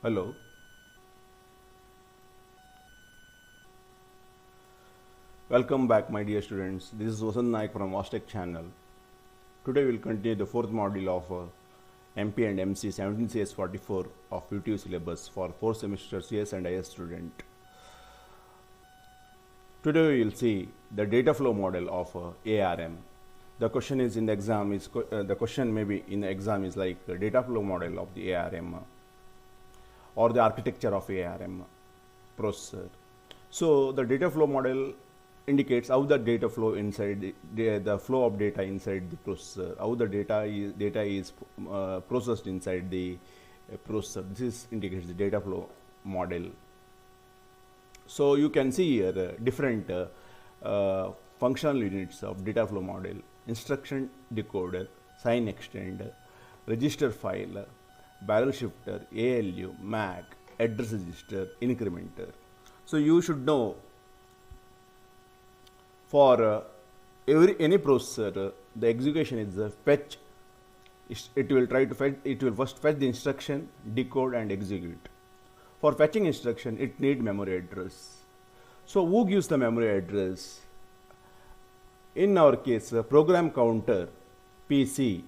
Hello, welcome back my dear students. This is Vasant Naik from Vostech channel. Today we will continue the fourth module of MP and MC 17 CS 44 of UTU syllabus for 4th semester CS and IS student. Today we will see the data flow model of ARM. The question is in the exam is the question maybe in the exam is like data flow model of the ARM or the architecture of ARM processor. So the data flow model indicates how the data flow inside the flow of data inside the processor, how the data is processed inside the processor. This indicates the data flow model. So you can see here different functional units of data flow model: instruction decoder, sign extender, register file, barrel shifter, ALU, MAC, address register, incrementer. So you should know for any processor, the execution is fetch. It will try to fetch. It will first fetch the instruction, decode, and execute. For fetching instruction, it need memory address. So who gives the memory address? In our case, program counter, PC.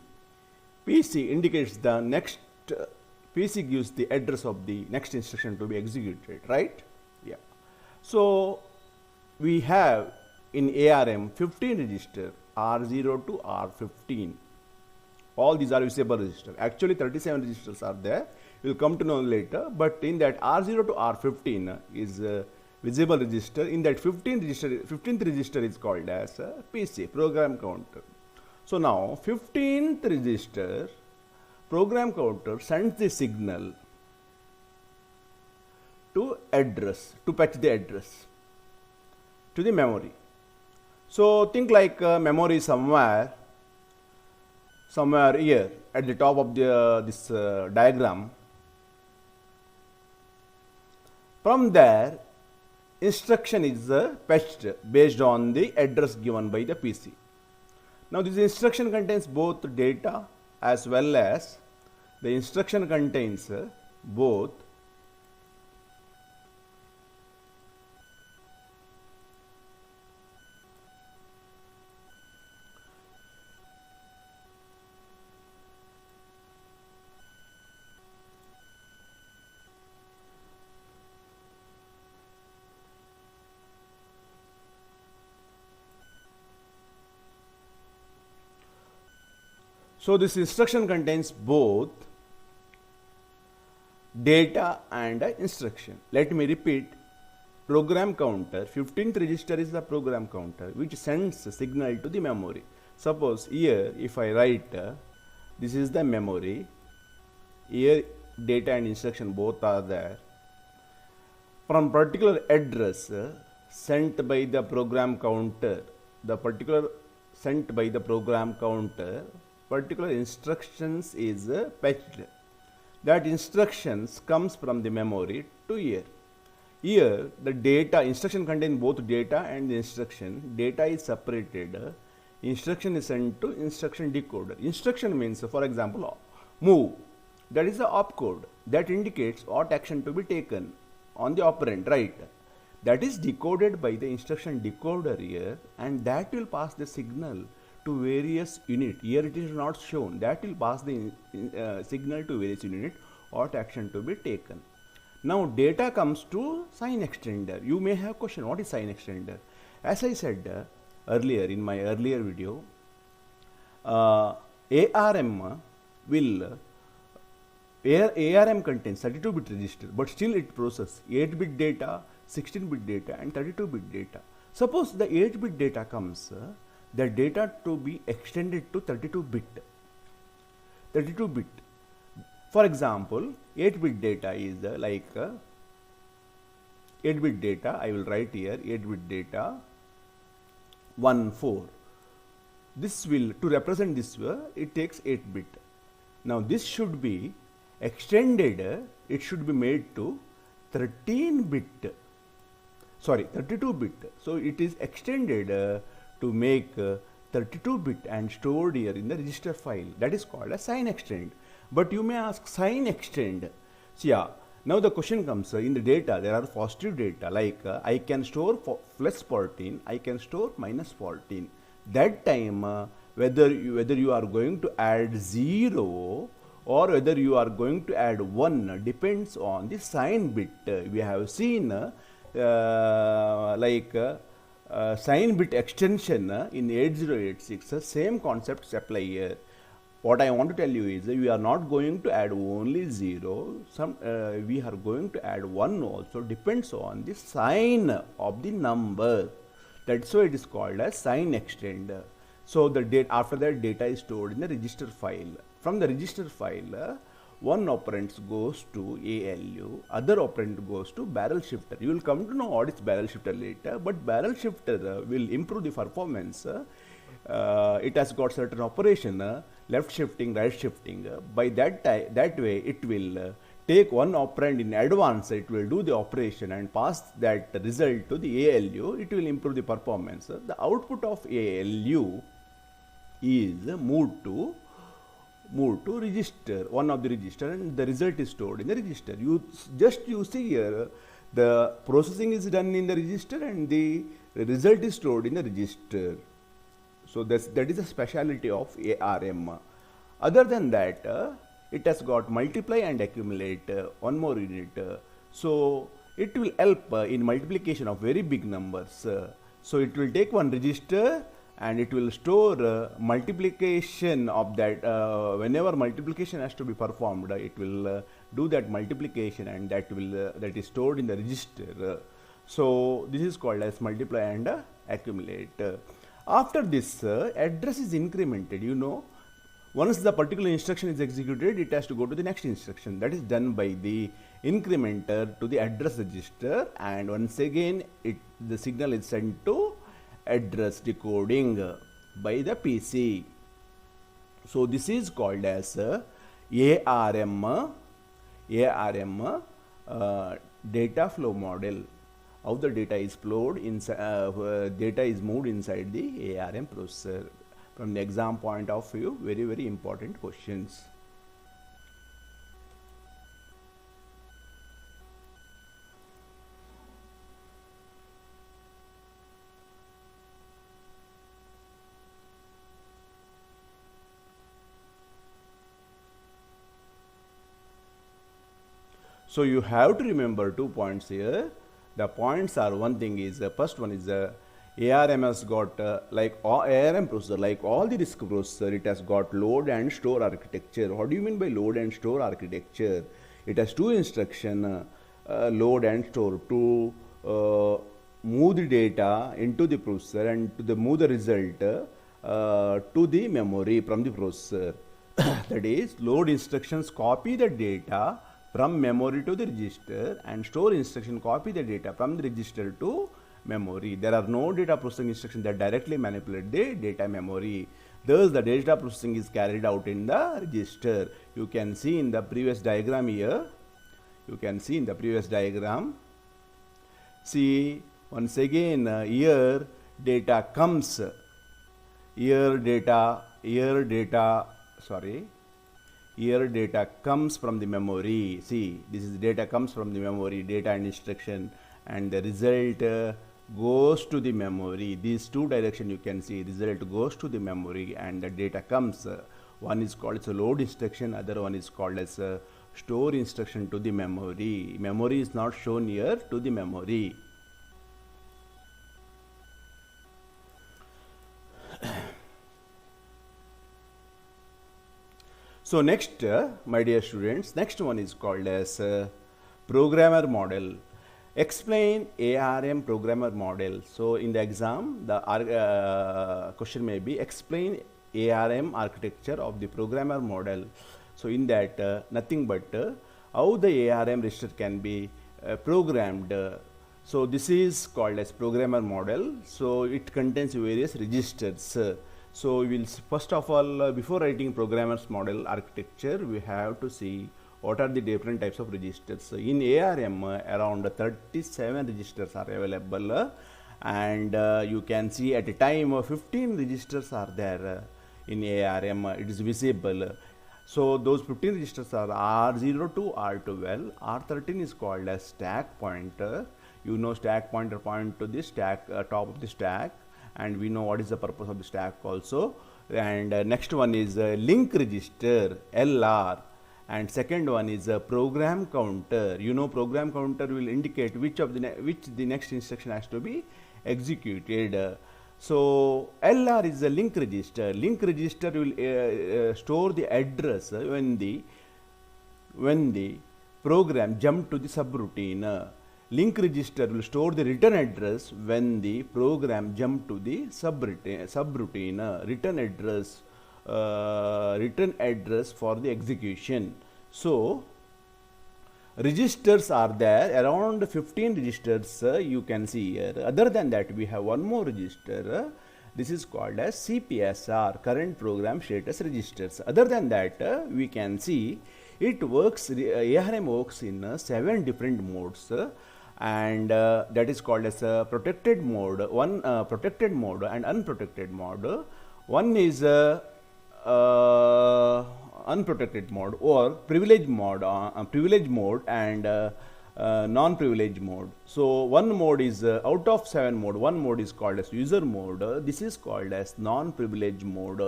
PC indicates the next. PC gives the address of the next instruction to be executed. Right? Yeah. So we have in ARM 15 register R0 to R15. All these are visible registers. Actually 37 registers are there. We will come to know later. But in that R0 to R15 is visible register. In that 15th register is called as PC, program counter. So now 15th register, program counter sends the signal to address, to fetch the address to the memory. So think like memory somewhere here at the top of this diagram. From there, instruction is fetched based on the address given by the PC. Now this instruction contains both data as well as the instruction contains both So this instruction contains both data and instruction. Let me repeat. Program counter, 15th register is the program counter which sends a signal to the memory. Suppose here if I write this is the memory, here data and instruction both are there. From particular address sent by the program counter, particular instructions is fetched. That instructions comes from the memory to here. Here the data instruction contains both data and the instruction. Data is separated. Instruction is sent to instruction decoder. Instruction means, for example, move. That is the opcode that indicates what action to be taken on the operand, right? That is decoded by the instruction decoder here, and that will pass the signal to various unit. Here it is not shown. That will pass the signal to various unit what action to be taken. Now data comes to sign extender. You may have question, what is sign extender? As I said earlier in my earlier video, ARM contains 32-bit register, but still it processes 8-bit data, 16-bit data, and 32-bit data. Suppose the 8-bit data comes, the data to be extended to 32-bit. For example, 8-bit data is like 8-bit data. I will write here 8-bit data 14. This will, to represent this, it takes 8-bit. Now this should be extended. It should be made to 32-bit. So it is extended to make 32-bit and stored here in the register file. That is called a sign extend. But you may ask, sign extend. So yeah, Now the question comes, in the data there are positive data, like I can store plus 14, I can store minus 14. That time whether you are going to add 0 or whether you are going to add 1 depends on the sign bit. We have seen sign bit extension in 8086, same concepts apply here. What I want to tell you is we are not going to add only 0, we are going to add 1 also, depends on the sign of the number. That's why it is called as sign extend. So the after that data is stored in the register file. From the register file, one operand goes to ALU, other operand goes to barrel shifter. You will come to know what is barrel shifter later, but barrel shifter will improve the performance. It has got certain operation, left shifting, right shifting. By that way it will take one operand in advance, it will do the operation and pass that result to the ALU. It will improve the performance. The output of ALU is moved to register, one of the register, and the result is stored in the register. You see here, the processing is done in the register and the result is stored in the register. So that is a speciality of ARM. Other than that, it has got multiply and accumulate, one more unit. So it will help in multiplication of very big numbers. So it will take one register and it will store multiplication of that. Whenever multiplication has to be performed, it will do that multiplication, and that is stored in the register. So this is called as multiply and accumulate. After this, address is incremented. Once the particular instruction is executed, it has to go to the next instruction. That is done by the incrementer to the address register, and once again the signal is sent to address decoding by the PC. So this is called as ARM data flow model. How the data is flowed inside, data is moved inside the ARM processor. From the exam point of view, very, very important questions. So you have to remember 2 points here. The points are, one thing is, the first one is ARM has got like ARM processor, like all the RISC processor, it has got load and store architecture. What do you mean by load and store architecture? It has 2 instructions, load and store, to move the data into the processor and to move the result to the memory from the processor. That is, load instructions copy the data from memory to the register, and store instruction copy the data from the register to memory. There are no data processing instructions that directly manipulate the data memory. Thus, the data processing is carried out in the register. You can see in the previous diagram here. See, once again, here data comes. Here data comes from the memory. See, this is data comes from the memory, data and instruction, and the result goes to the memory. These 2 directions you can see, result goes to the memory and the data comes. One is called as a load instruction, other one is called as a store instruction to the memory. Memory is not shown here, to the memory. So next, my dear students, next one is called as programmer model. Explain ARM programmer model. So in the exam, the question may be explain ARM architecture of the programmer model. So in that, nothing but how the ARM register can be programmed. So this is called as programmer model. So it contains various registers. So we will first of all, before writing programmer's model architecture, we have to see what are the different types of registers. In ARM, around 37 registers are available, and you can see at a time 15 registers are there in ARM. It is visible. So those 15 registers are R0 to R12. R13 is called as stack pointer. You know stack pointer point to the stack, top of the stack, and we know what is the purpose of the stack also. And next one is link register, LR. And second one is a program counter. You know program counter will indicate which the next instruction has to be executed. So LR is a link register. Link register will store the address when the program jump to the subroutine. Link register will store the return address when the program jump to the subroutine. Return address for the execution. So registers are there, around 15 registers you can see here. Other than that, we have one more register. This is called as CPSR, current program status registers. Other than that, we can see it works, ARM works in 7 different modes. And that is called as protected mode, protected mode and unprotected mode. One is unprotected mode, or privilege mode and non-privilege mode. So one mode is out of 7 mode, one mode is called as user mode. This is called as non-privilege mode,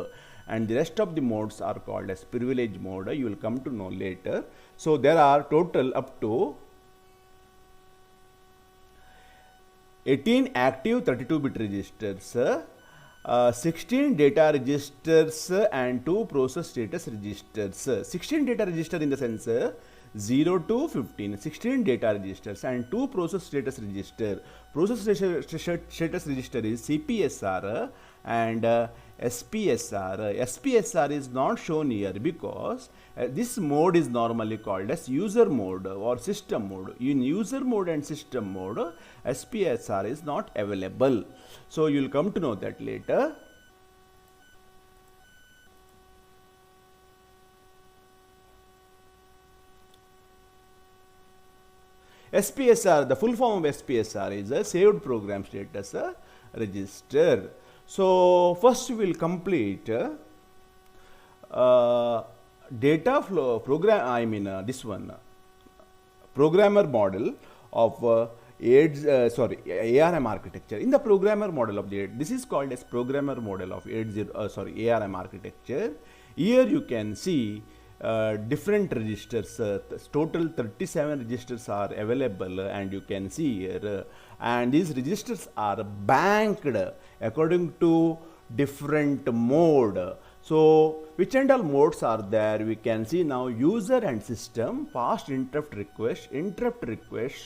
and the rest of the modes are called as privilege mode. You will come to know later. So there are total up to 18 active 32-bit registers, 16 data registers and 2 process status registers. 16 data register in the sense 0 to 15, 16 data registers and 2 process status register. Process status register is CPSR and SPSR. SPSR is not shown here because this mode is normally called as user mode or system mode. In user mode and system mode, SPSR is not available. So you will come to know that later. SPSR, the full form of SPSR is a saved program status register. So first we will complete data flow program, this one programmer model of ARM architecture. In the programmer model of this is called as programmer model of ARM architecture. Here you can see different registers, total 37 registers are available, and you can see here, and these registers are banked according to different mode. So which and all modes are there? We can see now user and system, fast interrupt request,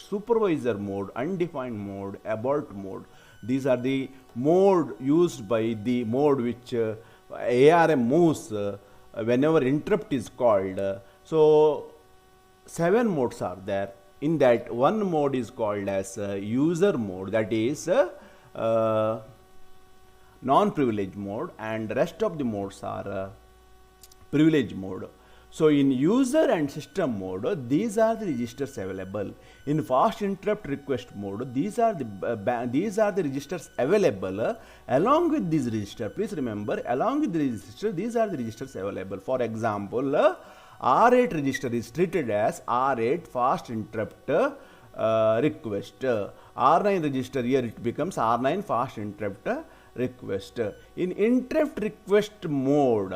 supervisor mode, undefined mode, abort mode. These are the mode used by the mode which ARM moves whenever interrupt is called. So 7 modes are there. In that, one mode is called as user mode, that is non-privilege mode, and the rest of the modes are privilege mode. So in user and system mode, these are the registers available. In fast interrupt request mode, these are the registers available. Along with these registers, please remember, along with the register, these are the registers available. For example, R8 register is treated as R8 fast interrupt request. R9 register, here it becomes R9 fast interrupt request. In interrupt request mode,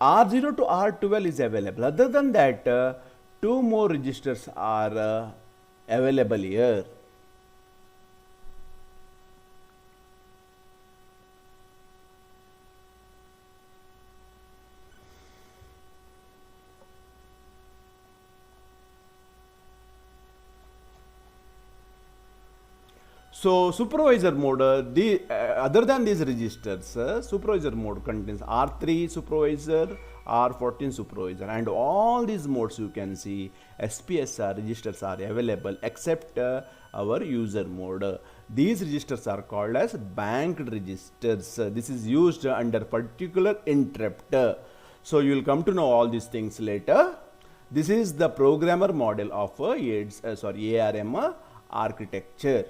R0 to R12 is available. Other than that, 2 more registers are available here. So supervisor mode, other than these registers, supervisor mode contains R3 supervisor, R14 supervisor, and all these modes you can see SPSR registers are available except our user mode. These registers are called as banked registers. This is used under particular interrupt. So you will come to know all these things later. This is the programmer model of ARM architecture.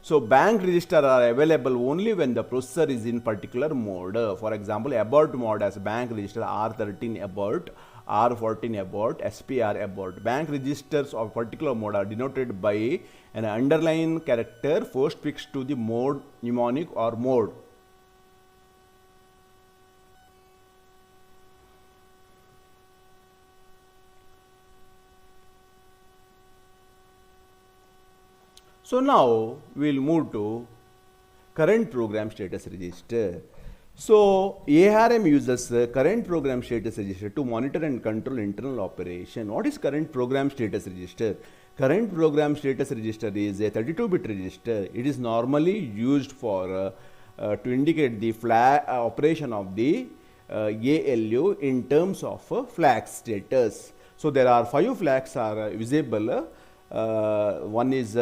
So bank register are available only when the processor is in particular mode. For example, abort mode as bank register R13 abort, R14 abort, SPR abort. Bank registers of particular mode are denoted by an underline character postfixed to the mode mnemonic or mode. So now we will move to current program status register. So ARM uses current program status register to monitor and control internal operation. What is current program status register? Current program status register is a 32-bit register. It is normally used for to indicate the flag operation of the ALU in terms of flag status. So there are 5 flags are visible. One is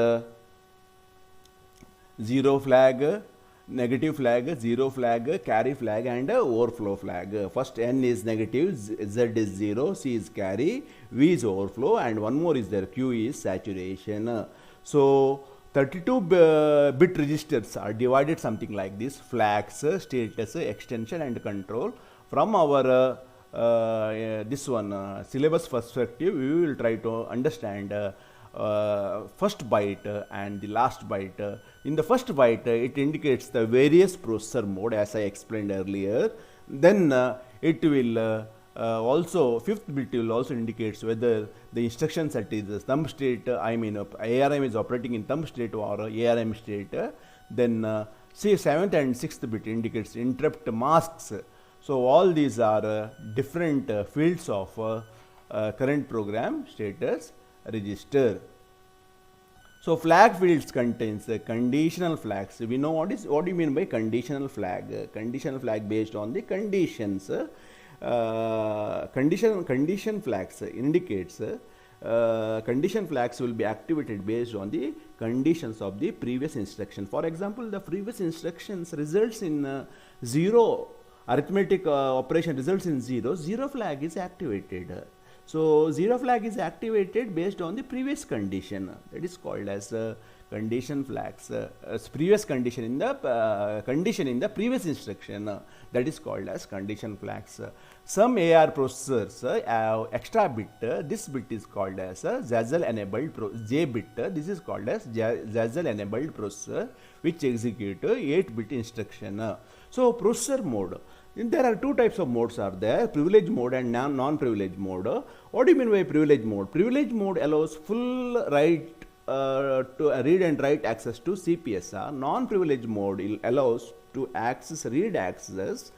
zero flag, negative flag, zero flag, carry flag, and overflow flag. First N is negative, Z is 0, C is carry, V is overflow, and one more is there, Q is saturation. So 32-bit registers are divided something like this: flags, status, extension, and control. From our this one syllabus perspective, we will try to understand first byte and the last byte. In the first byte, it indicates the various processor mode, as I explained earlier. Then it will also, fifth bit will also indicates whether the instruction set is thumb state, I mean ARM is operating in thumb state or ARM state. Then say 7th and 6th bit indicates interrupt masks. So all these are different fields of current program status register. So flag fields contains conditional flags. We know what do you mean by conditional flag? Conditional flag based on the conditions. Condition flags indicates condition flags will be activated based on the conditions of the previous instruction. For example, the previous instructions results in 0, arithmetic operation results in 0, 0 flag is activated. So 0 flag is activated based on the previous condition. That is called as condition flags. Previous condition in the previous instruction. That is called as condition flags. Some AR processors have extra bit. This bit is called as Zazzle enabled J bit. This is called as Zazzle enabled processor, which execute 8-bit instruction. So processor mode. There are 2 types of modes are there: privilege mode and non-privilege mode. What do you mean by privilege mode? Privilege mode allows full right to read and write access to CPSR. Non-privilege mode allows to read access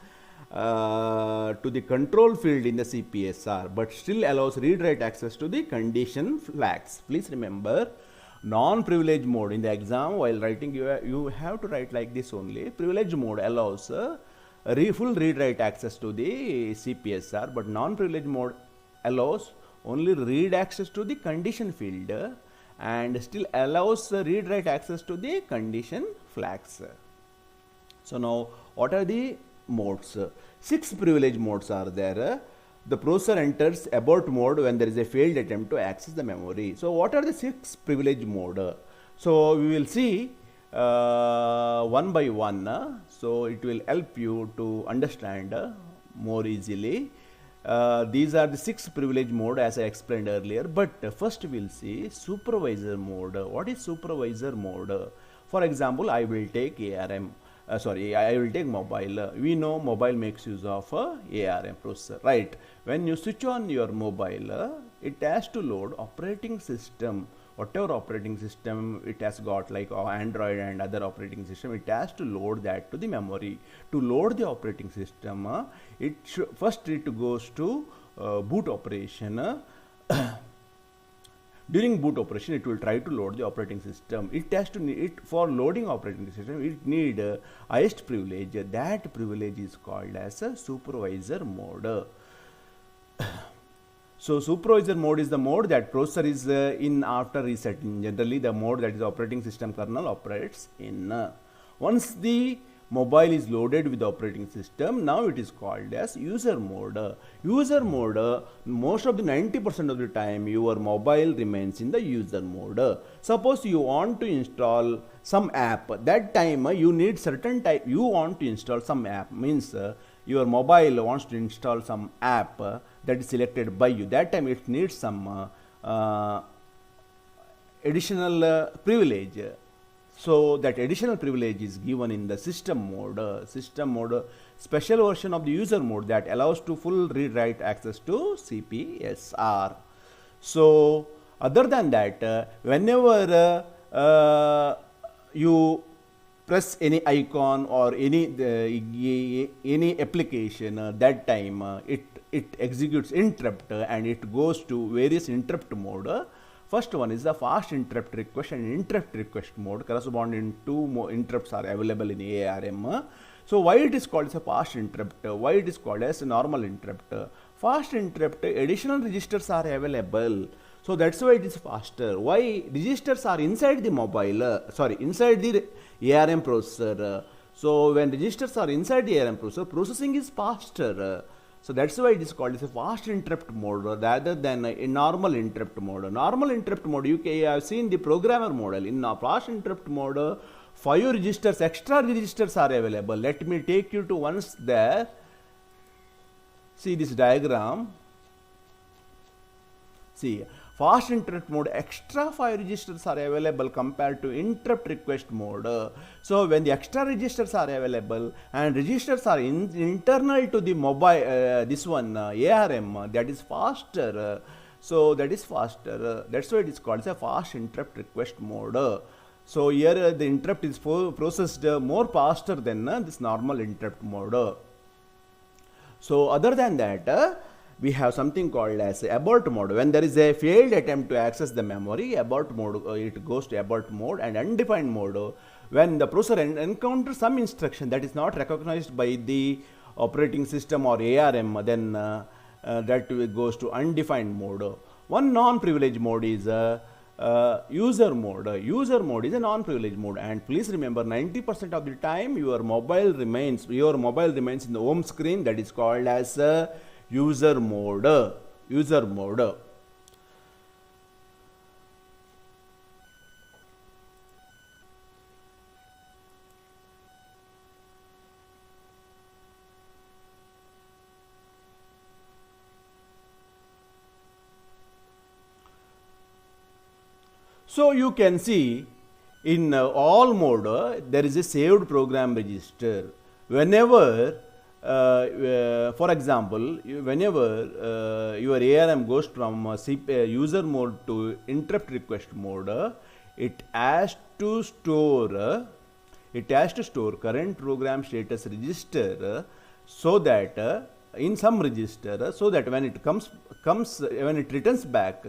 to the control field in the CPSR, but still allows read-write access to the condition flags. Please remember, non-privilege mode in the exam while writing you have to write like this only. Privilege mode allows full read-write access to the CPSR, but non-privilege mode allows only read access to the condition field and still allows read-write access to the condition flags. So now, what are the modes? 6 privilege modes are there. The processor enters abort mode when there is a failed attempt to access the memory. So what are the 6 privilege mode? So we will see one by one. So it will help you to understand more easily. These are the 6 privilege mode as I explained earlier, but first we will see supervisor mode. What is supervisor mode? For example, I will take I will take mobile. We know mobile makes use of ARM processor, right? When you switch on your mobile, it has to load operating system. Whatever operating system it has got, like Android and other operating system, it has to load that to the memory. To load the operating system, first it goes to boot operation. During boot operation, it will try to load the operating system. It has to for loading operating system, it need highest privilege. That privilege is called as a supervisor mode. So supervisor mode is the mode that processor is in after resetting. Generally, the mode that is operating system kernel operates in. Once the mobile is loaded with the operating system. Now it is called as user mode. User mode, most of the 90% of the time your mobile remains in the user mode. Suppose you want to install some app, that time you need certain type, you want to install some app, means your mobile wants to install some app that is selected by you. That time it needs some additional privilege. So that additional privilege is given in the system mode. System mode, special version of the user mode that allows to full read-write access to CPSR. So other than that, whenever you press any icon or any application, that time it executes interrupt and it goes to various interrupt mode. First one is the fast interrupt request and interrupt request mode. Corresponding two interrupts are available in ARM. So why it is called as a fast interrupt? Why it is called as a normal interrupt? Fast interrupt, additional registers are available. So that's why it is faster. Why? Registers are inside the mobile, inside the ARM processor. So when registers are inside the ARM processor, processing is faster. So that's why it is called as a fast interrupt mode rather than a normal interrupt mode. Normal interrupt mode, you have seen the programmer model. In fast interrupt mode, 5 registers, extra registers are available. Let me take you to once there. See this diagram. See, fast interrupt mode, extra 5 registers are available compared to interrupt request mode. So when the extra registers are available and registers are internal to the mobile, this one ARM, that is faster. So that is faster. That's why it is called as a fast interrupt request mode. So here the interrupt is processed more faster than this normal interrupt mode. So other than that, we have something called as abort mode. When there is a failed attempt to access the memory, abort mode, it goes to abort mode. And undefined mode, when the processor encounters some instruction that is not recognized by the operating system or ARM, then that goes to undefined mode. One non-privileged mode is user mode. User mode is a non-privileged mode, and please remember 90% of the time your mobile remains in the home screen. That is called as user mode. User mode. So you can see in all mode there is a saved program register. Whenever for example, whenever your ARM goes from user mode to interrupt request mode, it has to store current program status register, so that in some register, so that when it returns back,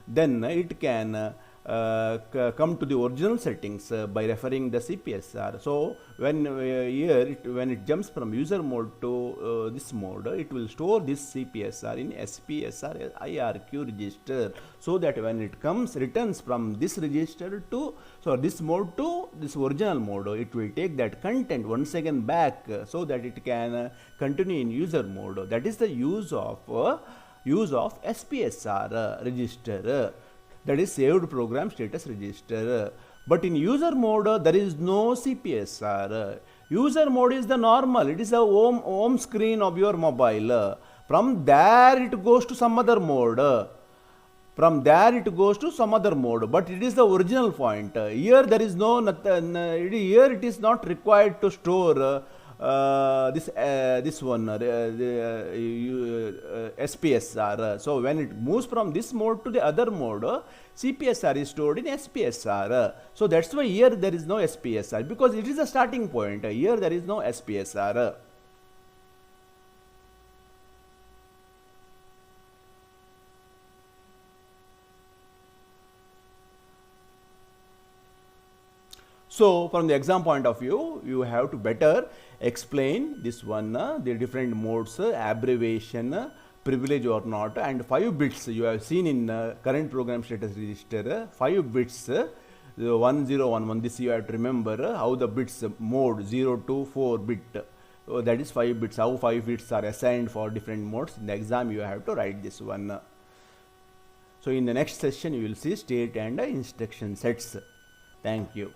then it can come to the original settings by referring the CPSR. So when when it jumps from user mode to this mode, it will store this CPSR in SPSR IRQ register, so that when it returns from this register to this mode to this original mode, it will take that content once again back, so that it can continue in user mode. That is the use of SPSR register. That is saved program status register. But in user mode, there is no CPSR. User mode is the normal. It is the home screen of your mobile. From there it goes to some other mode. But it is the original point. Here there is here it is not required to store this one SPSR. So when it moves from this mode to the other mode, CPSR is stored in SPSR. So that's why here there is no SPSR, because it is the starting point. Here there is no SPSR. So from the exam point of view, you have to better explain this one, the different modes, abbreviation, privilege or not, and 5 bits you have seen in current program status register. 5 bits the 1011, this you have to remember how the bits mode 0 to 4 bit, that is 5 bits, how 5 bits are assigned for different modes. In the exam you have to write this one. So in the next session you will see state and instruction sets. Thank you.